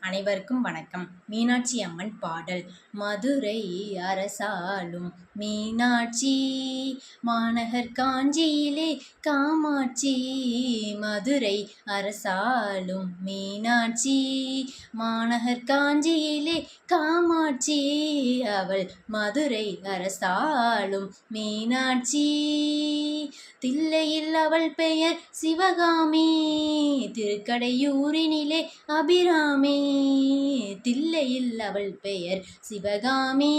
அனைவருக்கும் வணக்கம். மீனாட்சி அம்மன் பாடல். மதுரை அரசாளும் மீனாட்சி, மாநகர் காஞ்சியிலே காமாட்சி. மதுரை அரசாளும் மீனாட்சி, மாநகர் காஞ்சியிலே காமாட்சி. அவள் மதுரை அரசாளும் மீனாட்சி. தில்லையில் அவள் பெயர் சிவகாமி, திருக்கடையூரினிலே அபிராமி. தில்லையில் அவள் பெயர் சிவகாமி,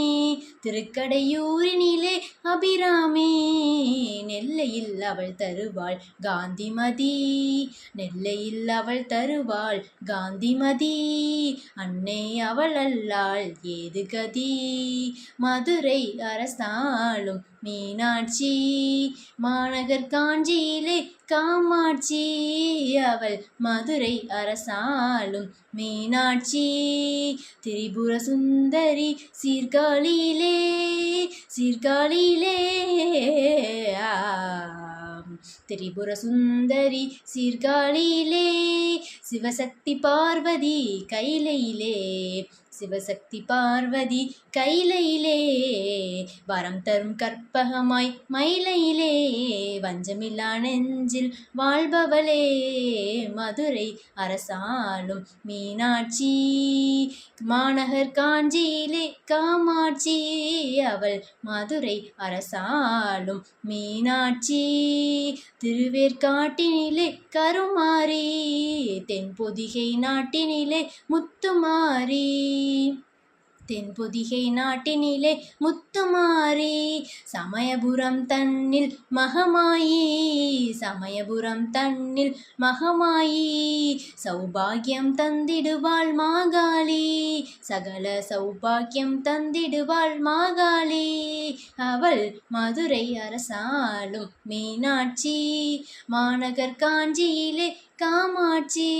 திருக்கடையூரினிலே அபிராமி. நெல்லையில் அவள் தருவாள் காந்திமதி, நெல்லையில் அவள் தருவாள் காந்திமதி. அன்னை அவள் அல்லாள் ஏது கதி, மதுரை அரசாளும் மீனாட்சி, மாநகர் காஞ்சியிலே காமாட்சி. அவள் மதுரை அரசாளும் மீனாட்சி. திரிபுர சுந்தரி சீர்காழியிலே, சீர்காழியிலே திரிபுர சுந்தரி சீர்காழியிலே. சிவசக்தி பார்வதி கைலையிலே, சிவசக்தி பார்வதி கைலையிலே. வரம் தரும் கற்பகமாய் மயிலையிலே, வஞ்சமில்லா நெஞ்சில் வாழ்பவளே. மதுரை அரசாளும் மீனாட்சி, மாநகர் காஞ்சியிலே காமாட்சி. அவள் மதுரை அரசாளும் மீனாட்சி. திருவேற்காட்டினிலே கருமாரி, தென்பொதிகை நாட்டினிலே முத்துமாரி. தென்பொதிகை நாட்டினிலே முத்துமாரி. சமயபுரம் தன்னில் மகமாயி, சமயபுரம் தன்னில் மகமாயி. சௌபாகியம் தந்திடுவாள் மாகாளி, சகல சௌபாகியம் தந்திடுவாள் மாகாளி. அவள் மதுரை அரசாளும் மீனாட்சி, மாநகர் காஞ்சியிலே காமாட்சி.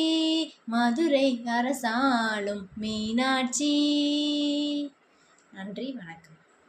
மதுரை அரசாளும் மீனாட்சி. நன்றி, வணக்கம்.